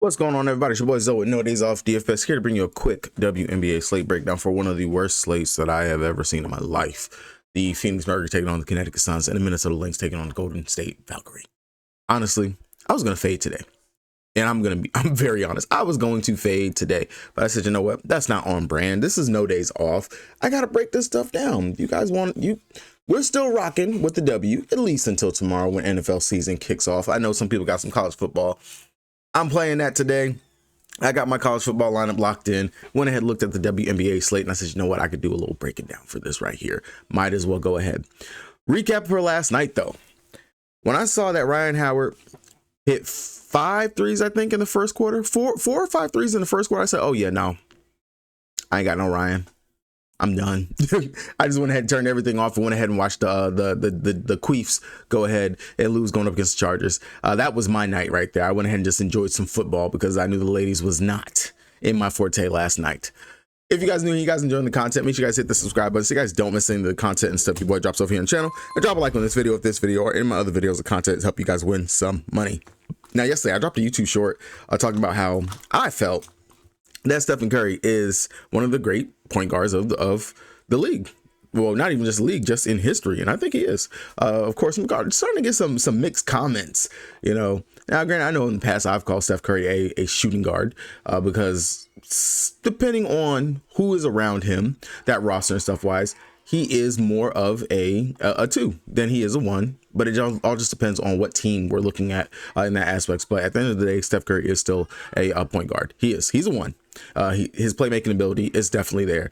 What's going on, everybody? It's your boy Zoe with No Days Off DFS, here to bring you a quick WNBA slate breakdown for one of the worst slates that I have ever seen in my life. The Phoenix Mercury taking on the Connecticut Suns and the Minnesota Lynx taking on the Golden State Valkyrie. Honestly, I was going to fade today. And I'm very honest. I was going to fade today, but I said, you know what? That's not on brand. This is No Days Off. I got to break this stuff down. You guys we're still rocking with the W, at least until tomorrow when NFL season kicks off. I know some people got some college football. I'm playing that today. I got my college football lineup locked in. Went ahead and looked at the WNBA slate, and I said, you know what? I could do a little breaking down for this right here. Might as well go ahead. Recap for last night, though. When I saw that Ryan Howard hit 5 threes, I think, in the first quarter, four or 5 threes in the first quarter, I said, oh, yeah, no. I ain't got no Ryan. I'm done. I just went ahead and turned everything off and went ahead and watched the Queefs go ahead and lose going up against the Chargers. That was my night right there. I went ahead and just enjoyed some football because I knew the ladies was not in my forte last night. If you guys knew, you guys enjoying the content, make sure you guys hit the subscribe button so you guys don't miss any of the content and stuff your boy drops over here on the channel. And drop a like on this video or any of my other videos of content to help you guys win some money. Now, yesterday I dropped a YouTube short talking about how I felt that Stephen Curry is one of the great point guards of the league. Well, not even just the league, just in history. And I think he is. Of course, I'm starting to get some mixed comments, you know. Now, granted, I know in the past I've called Steph Curry a shooting guard because depending on who is around him, that roster and stuff wise, he is more of a 2 than he is a 1. But it all just depends on what team we're looking at in that aspect. But at the end of the day, Steph Curry is still a point guard. He's a 1. His playmaking ability is definitely there.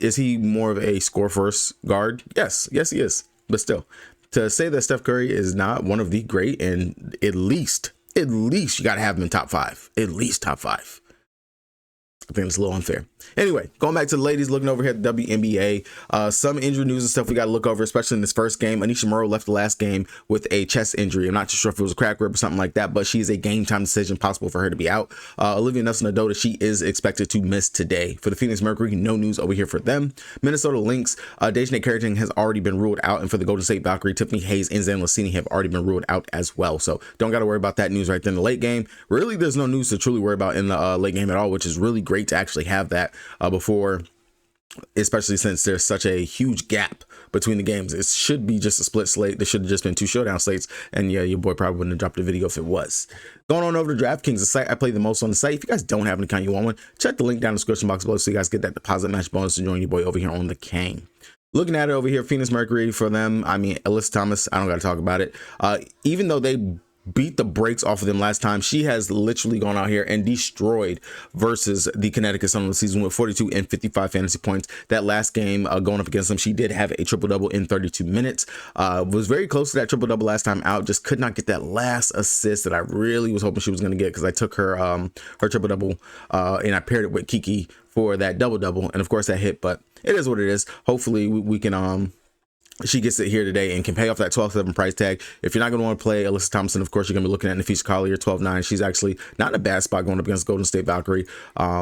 Is he more of a score first guard? Yes, he is. But still, to say that Steph Curry is not one of the great, and at least you got to have him in top 5, at least top 5. I think it's a little unfair. Anyway, going back to the ladies, looking over here at the WNBA, some injury news and stuff we got to look over, especially in this first game. Anisha Murrow left the last game with a chest injury. I'm not too sure if it was a crack rib or something like that, but she is a game time decision possible for her to be out. Olivia Nelson-Ododa, she is expected to miss today. For the Phoenix Mercury, no news over here for them. Minnesota Lynx, Dejanay Carrington has already been ruled out, and for the Golden State Valkyrie, Tiffany Hayes and Zan Lassini have already been ruled out as well. So don't got to worry about that news right there in the late game. Really, there's no news to truly worry about in the late game at all, which is really great to actually have that before, especially since there's such a huge gap between the games. It should be just a split slate. There should have just been 2 showdown slates, and yeah, your boy probably wouldn't have dropped a video if it was. Going on over to DraftKings, the site I play the most on the site. If you guys don't have an account, you want one, check the link down in the description box below so you guys get that deposit match bonus to join your boy over here on the King. Looking at it over here, Phoenix Mercury for them, I mean, Alyssa Thomas, I don't got to talk about it. Even though they beat the brakes off of them last time, she has literally gone out here and destroyed versus the Connecticut Sun on the season with 42 and 55 fantasy points. That last game going up against them, she did have a triple-double in 32 minutes. Was very close to that triple-double last time out, just could not get that last assist that I really was hoping she was going to get, because I took her triple-double and I paired it with Kiki for that double-double, and of course that hit, but it is what it is. Hopefully we can she gets it here today and can pay off that 12-7 price tag. If you're not going to want to play Alyssa Thompson, of course, you're going to be looking at Nafisa Collier, 12-9. She's actually not in a bad spot going up against Golden State Valkyrie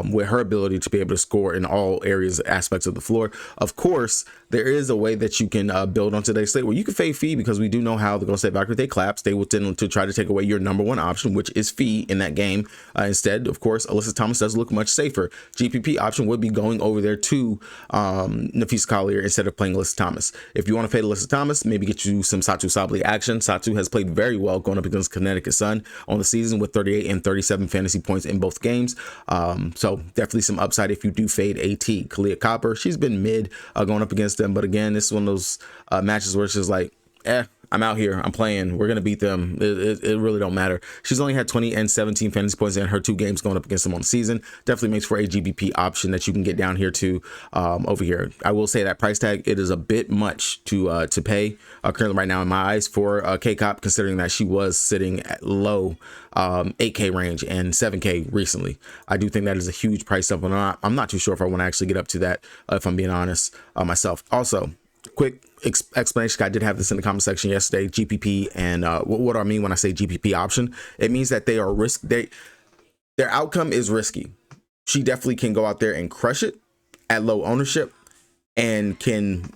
with her ability to be able to score in all areas, aspects of the floor. Of course, there is a way that you can build on today's slate where you can fade Fee, because we do know how the Golden State Valkyrie, they collapse. They will tend to try to take away your number 1 option, which is Fee in that game. Instead, of course, Alyssa Thomas does look much safer. GPP option would be going over there to Nafisa Collier instead of playing Alyssa Thomas. If you want to fade Alyssa Thomas, maybe get you some Satu Sabally action. Satu has played very well going up against Connecticut Sun on the season with 38 and 37 fantasy points in both games. So definitely some upside if you do fade AT. Kalia Copper, she's been mid going up against them. But again, this is one of those matches where it's just like, I'm out here, I'm playing, we're going to beat them. It really don't matter. She's only had 20 and 17 fantasy points in her 2 games going up against them on the season. Definitely makes for a GBP option that you can get down here to over here. I will say that price tag, it is a bit much to pay currently right now in my eyes for K-Cop, considering that she was sitting at low 8K range and 7K recently. I do think that is a huge price up, and I'm not too sure if I want to actually get up to that, if I'm being honest myself. Also, quick explanation, I did have this in the comment section yesterday, GPP, and what do I mean when I say GPP option? It means that they are their outcome is risky. She definitely can go out there and crush it at low ownership and can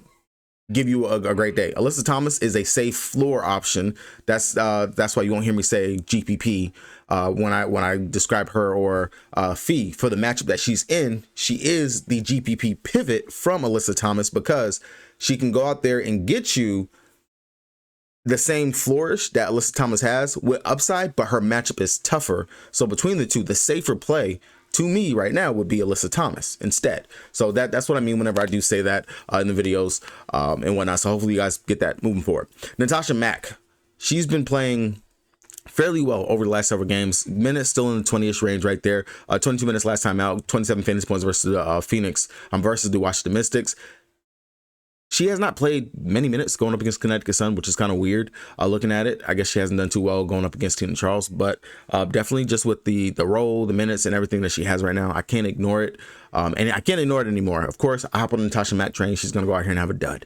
give you a great day. Alyssa Thomas is a safe floor option. That's why you won't hear me say GPP when I describe her or Fee for the matchup that she's in. She is the GPP pivot from Alyssa Thomas because she can go out there and get you the same flourish that Alyssa Thomas has with upside, but her matchup is tougher. So between the two, the safer play to me right now would be Alyssa Thomas instead. So that's what I mean whenever I do say that in the videos and whatnot. So hopefully you guys get that moving forward. Natasha Mack, she's been playing fairly well over the last several games. Minutes still in the 20-ish range right there. 22 minutes last time out, 27 fantasy points versus Phoenix versus the Washington Mystics. She has not played many minutes going up against Connecticut Sun, which is kind of weird looking at it. I guess she hasn't done too well going up against Tina Charles, but definitely just with the role, the minutes, and everything that she has right now, I can't ignore it. And I can't ignore it anymore. Of course, I hop on the Natasha Mack train. She's going to go out here and have a dud.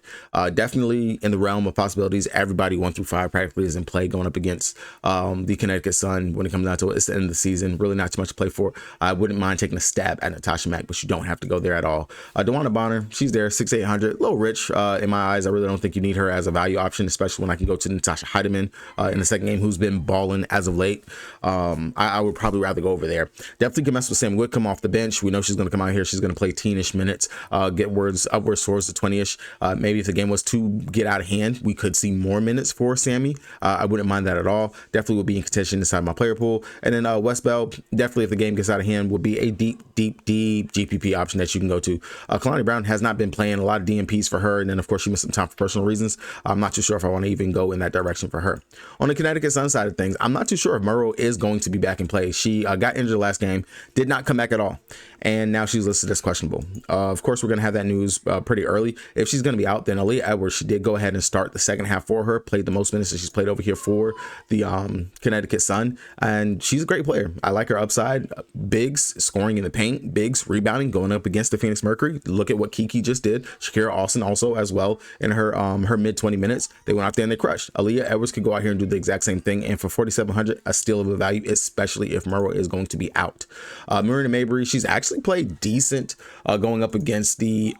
Definitely in the realm of possibilities. Everybody 1 through 5 practically is in play going up against the Connecticut Sun. When it comes down to it, it's the end of the season. Really not too much to play for. I wouldn't mind taking a stab at Natasha Mack, but you don't have to go there at all. DeWanna Bonner, she's there, 6,800. A little rich in my eyes. I really don't think you need her as a value option, especially when I can go to Natasha Heidemann in the second game, who's been balling as of late. I would probably rather go over there. Definitely can mess with Sam Whitcomb off the bench. We know she's going to come out here. She's going to play teenish minutes, get upwards towards the 20-ish. Maybe if the game was to get out of hand, we could see more minutes for Sammy. I wouldn't mind that at all. Definitely would be in contention inside my player pool. And then West Bell, definitely if the game gets out of hand, would be a deep GPP option that you can go to. Kalani Brown has not been playing, a lot of DMPs for her. And then of course she missed some time for personal reasons. I'm not too sure if I want to even go in that direction for her. On the Connecticut Sun side of things, I'm not too sure if Murrow is going to be back in play. She got injured last game, did not come back at all. And now she's listed as questionable. Of course, we're going to have that news pretty early. If she's going to be out, then Aaliyah Edwards, she did go ahead and start the second half for her, played the most minutes that she's played over here for the Connecticut Sun. And she's a great player. I like her upside. Bigs, scoring in the paint, bigs, rebounding, going up against the Phoenix Mercury. Look at what Kiki just did. Shakira Austin also as well in her mid 20 minutes. They went out there and they crushed. Aaliyah Edwards could go out here and do the exact same thing. And for 4,700, a steal of a value, especially if Murrow is going to be out. Marina Mabry, she's actually played decent going up against the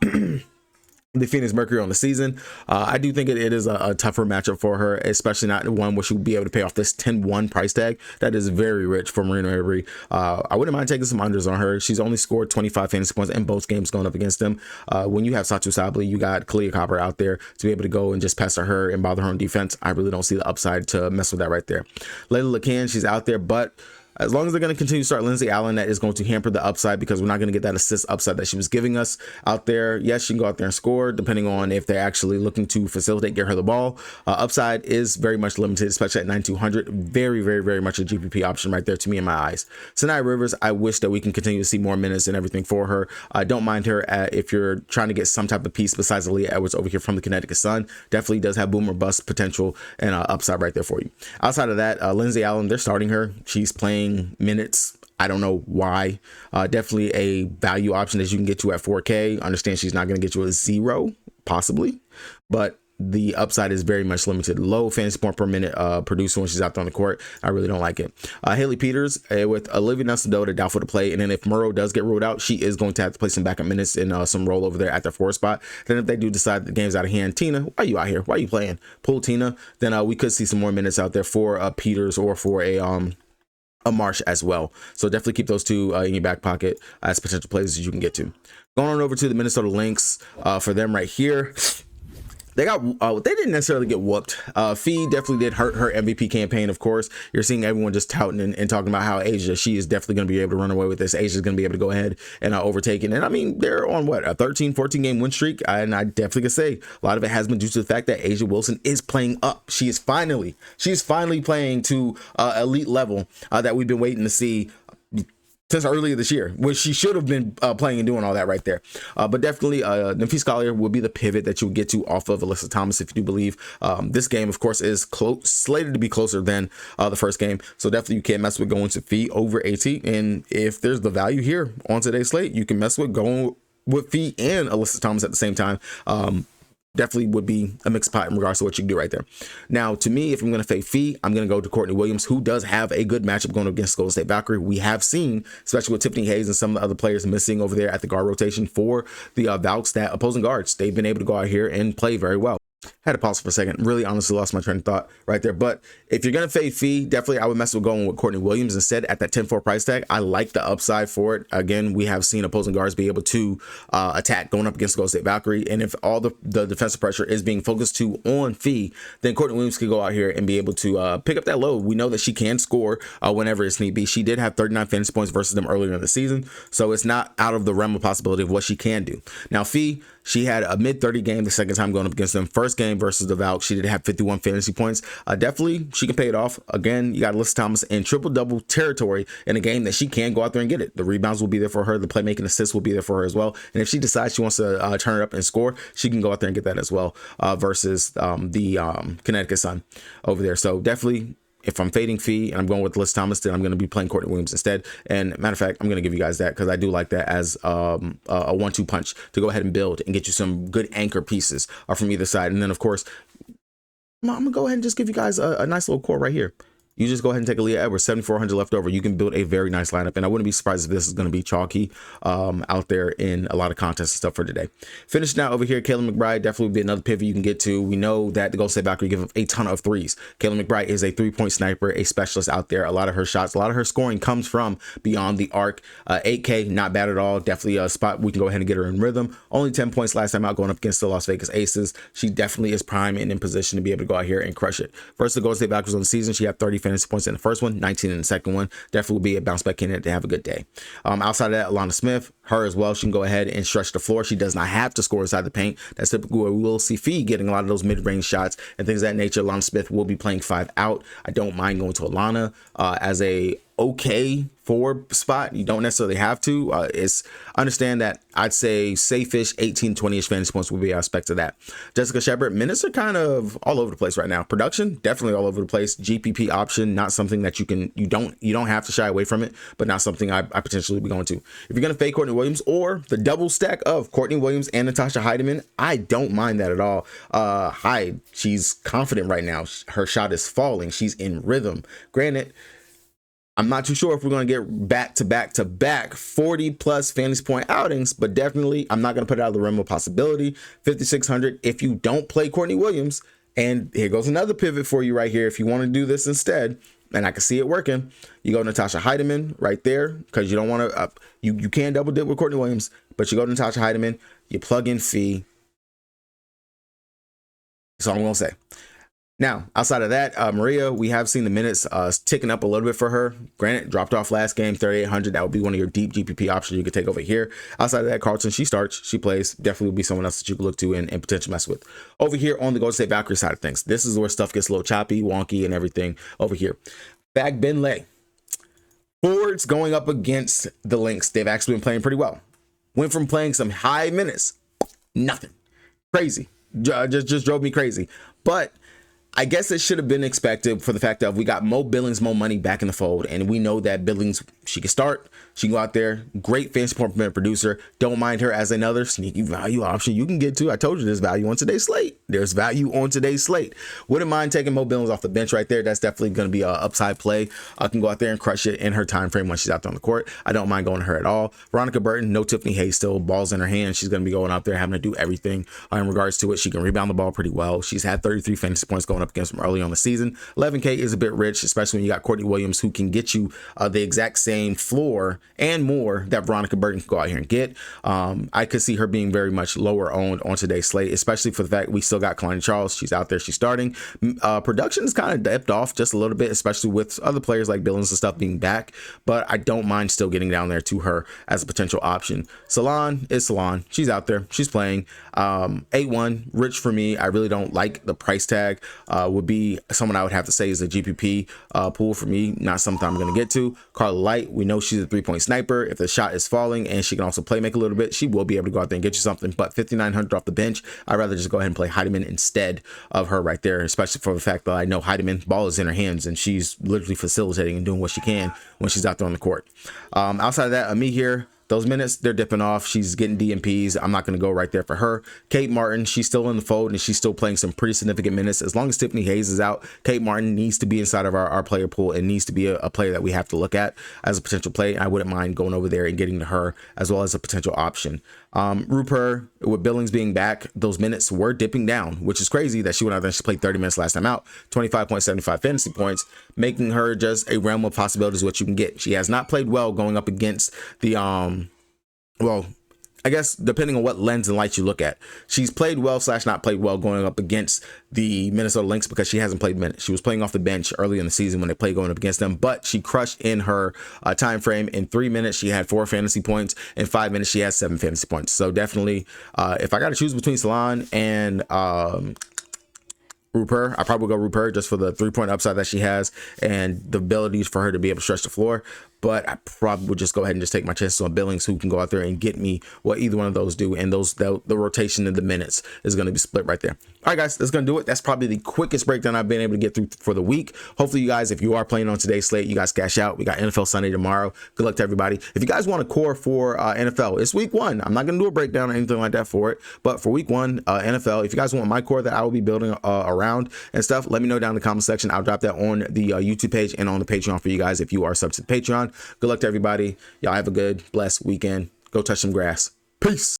the Phoenix Mercury on the season. I do think it is a tougher matchup for her, especially not one where she will be able to pay off this 10-1 price tag. That is very rich for Marina Mabry. I wouldn't mind taking some unders on her. She's only scored 25 fantasy points in both games going up against them. When you have Satu Sabli, you got Kalia Copper out there to be able to go and just pass to her and bother her on defense. I really don't see the upside to mess with that right there. Layla LeCan, she's out there, but as long as they're going to continue to start Lindsay Allen, that is going to hamper the upside because we're not going to get that assist upside that she was giving us out there. Yes, she can go out there and score depending on if they're actually looking to facilitate, get her the ball. Upside is very much limited, especially at 9,200. Very much a GPP option right there to me in my eyes. Sanaya Rivers, I wish that we can continue to see more minutes and everything for her. I don't mind her if you're trying to get some type of piece besides Aaliyah Edwards over here from the Connecticut Sun. Definitely does have boom or bust potential and upside right there for you. Outside of that, Lindsay Allen, they're starting her. She's playing minutes. I don't know why. Definitely a value option that you can get to at 4K. Understand she's not going to get you a 0, possibly, but the upside is very much limited. Low fantasy point per minute producer when she's out there on the court. I really don't like it. Haley Peters with Olivia Nelson-Dota doubtful to play, and then if Murrow does get ruled out, she is going to have to play some backup minutes and some role over there at the 4 spot. Then if they do decide the game's out of hand, Tina, why are you out here? Why are you playing? Pull Tina. Then we could see some more minutes out there for Peters or for a Marsh as well. So definitely keep those two in your back pocket as potential plays you can get to. Going on over to the Minnesota Lynx for them right here. They didn't necessarily get whooped. Fee definitely did hurt her MVP campaign. Of course, you're seeing everyone just touting and talking about how Asia, she is definitely going to be able to run away with this. Asia's going to be able to go ahead and overtake it. And I mean, they're on what, a 13-14 game win streak. And I definitely can say a lot of it has been due to the fact that Asia Wilson is playing up. She is finally playing to elite level that we've been waiting to see since earlier this year, where she should have been playing and doing all that right there. But definitely Nafis Collier will be the pivot that you would get to off of Alyssa Thomas if you do believe. This game, of course, is slated to be closer than the first game. So definitely you can't mess with going to Fee over AT. And if there's the value here on today's slate, you can mess with going with Fee and Alyssa Thomas at the same time. Definitely would be a mixed pot in regards to what you can do right there. Now, to me, if I'm going to fade Fee, I'm going to go to Courtney Williams, who does have a good matchup going against Golden State Valkyrie. We have seen, especially with Tiffany Hayes and some of the other players missing over there at the guard rotation for the Valks, that opposing guards, they've been able to go out here and play very well. Had to pause for a second. Really honestly lost my train of thought right there. But if you're going to fade Fee, definitely I would mess with going with Courtney Williams instead at that 10-4 price tag. I like the upside for it. Again, we have seen opposing guards be able to attack going up against Golden State Valkyrie. And if all the defensive pressure is being focused to on Fee, then Courtney Williams could go out here and be able to pick up that load. We know that she can score whenever it's need be. She did have 39 fantasy points versus them earlier in the season. So it's not out of the realm of possibility of what she can do. Now, Fee, she had a mid-30 game the second time going up against them. First game versus the Valk, she did have 51 fantasy points. Definitely, she can pay it off. Again, you got Alyssa Thomas in triple-double territory in a game that she can go out there and get it. The rebounds will be there for her. The playmaking assists will be there for her as well. And if she decides she wants to turn it up and score, she can go out there and get that as well versus the Connecticut Sun over there. So definitely, if I'm fading Fee and I'm going with Alyssa Thomas, then I'm going to be playing Courtney Williams instead. And matter of fact, I'm going to give you guys that because I do like that as a 1-2 punch to go ahead and build and get you some good anchor pieces from either side. And then, of course, I'm going to go ahead and just give you guys a nice little core right here. You just go ahead and take Aaliyah Edwards, 7,400 left over. You can build a very nice lineup. And I wouldn't be surprised if this is going to be chalky out there in a lot of contests and stuff for today. Finished now over here, Kayla McBride definitely would be another pivot you can get to. We know that the Golden State Valkyrie give up a ton of threes. Kayla McBride is a three-point sniper, a specialist out there. A lot of her shots, a lot of her scoring comes from beyond the arc. 8K, not bad at all. Definitely a spot we can go ahead and get her in rhythm. Only 10 points last time out going up against the Las Vegas Aces. She definitely is prime and in position to be able to go out here and crush it. Versus the Golden State Valkyries on the season, she had 30 fantasy points in the first one, 19 in the second one. Definitely will be a bounce back candidate to have a good day. Outside of that, Alana Smith, her as well, she can go ahead and stretch the floor. She does not have to score inside the paint. That's typically where we will see Fee getting a lot of those mid-range shots and things of that nature. Alana Smith will be playing 5 out. I don't mind going to Alana as a okay 4 spot. You don't necessarily have to. Understand that I'd say safe-ish 18, 20-ish fantasy points will be aspects of that. Jessica Shepard, minutes are kind of all over the place right now. Production, definitely all over the place. GPP option, not something that you don't have to shy away from it, but not something I potentially be going to. If you're going to fade Courtney Williams or the double stack of Courtney Williams and Natasha Heidemann, I don't mind that at all. Hyde, she's confident right now. Her shot is falling. She's in rhythm. Granted, I'm not too sure if we're going to get back-to-back 40-plus fantasy point outings, but definitely I'm not going to put it out of the realm of possibility. 5,600 if you don't play Courtney Williams. And here goes another pivot for you right here. If you want to do this instead, and I can see it working, you go Natasha Heidemann right there because you don't want to you can double dip with Courtney Williams, but you go to Natasha Heidemann, you plug in Fee. That's all I'm going to say. Now, outside of that, Maria, we have seen the minutes ticking up a little bit for her. Granted, dropped off last game, 3,800. That would be one of your deep GPP options you could take over here. Outside of that, Carlton, she starts, she plays. Definitely would be someone else that you could look to and potentially mess with. Over here on the Golden State Valkyrie side of things, this is where stuff gets a little choppy, wonky, and everything over here. Bag Ben Lay. Forwards going up against the Lynx. They've actually been playing pretty well. Went from playing some high minutes, nothing. Crazy. Just drove me crazy. But I guess it should have been expected for the fact that we got Mo Billings, Mo Money back in the fold. And we know that Billings, she can start. She can go out there. Great fantasy point per minute producer. Don't mind her as another sneaky value option you can get to. I told you there's value on today's slate. There's value on today's slate. Wouldn't mind taking Mo Billings off the bench right there. That's definitely going to be an upside play. I can go out there and crush it in her time frame when she's out there on the court. I don't mind going to her at all. Veronica Burton, no Tiffany Hayes, still balls in her hand. She's going to be going out there having to do everything in regards to it. She can rebound the ball pretty well. She's had 33 fantasy points going up against them early on the season. 11K is a bit rich, especially when you got Courtney Williams, who can get you the exact same floor and more that Veronica Burton can go out here and get. I could see her being very much lower owned on today's slate, especially for the fact we still got Kalani Charles. She's out there. She's starting. Production is kind of dipped off just a little bit, especially with other players like Billings and stuff being back, but I don't mind still getting down there to her as a potential option. Salon is Salon. She's out there. She's playing. 8-1, rich for me. I really don't like the price tag. Would be someone I would have to say is a GPP pool for me. Not something I'm going to get to. Carla Light, we know she's a 3-point sniper. If the shot is falling and she can also play make a little bit, she will be able to go out there and get you something. But 5,900 off the bench, I'd rather just go ahead and play Heidemann instead of her right there, especially for the fact that I know Heidemann, ball is in her hands and she's literally facilitating and doing what she can when she's out there on the court. Outside of that, me here, those minutes, they're dipping off. She's getting DMPs. I'm not going to go right there for her. Kate Martin, she's still in the fold and she's still playing some pretty significant minutes. As long as Tiffany Hayes is out, Kate Martin needs to be inside of our player pool and needs to be a player that we have to look at as a potential play. I wouldn't mind going over there and getting to her as well as a potential option. Rupert, with Billings being back, those minutes were dipping down, which is crazy that she went out there and she played 30 minutes last time out, 25.75 fantasy points, making her just a realm of possibilities what you can get. She has not played well going up against the well, I guess depending on what lens and light you look at, she's played well / not played well going up against the Minnesota Lynx because she hasn't played minutes. She was playing off the bench early in the season when they played going up against them, but she crushed in her time frame. In 3 minutes, she had 4 fantasy points. In 5 minutes, she had 7 fantasy points. So definitely, if I got to choose between Salon and Rupert, I probably go Rupert just for the 3-point upside that she has and the abilities for her to be able to stretch the floor. But I probably would just go ahead and just take my chances on Billings, who can go out there and get me what either one of those do. And the rotation in the minutes is going to be split right there. All right, guys, that's going to do it. That's probably the quickest breakdown I've been able to get through for the week. Hopefully, you guys, if you are playing on today's slate, you guys cash out. We got NFL Sunday tomorrow. Good luck to everybody. If you guys want a core for NFL, it's week 1. I'm not going to do a breakdown or anything like that for it. But for week 1, NFL, if you guys want my core that I will be building around and stuff, let me know down in the comment section. I'll drop that on the YouTube page and on the Patreon for you guys if you are sub to the Patreon. Good luck to everybody. Y'all have a good, blessed weekend. Go touch some grass. Peace.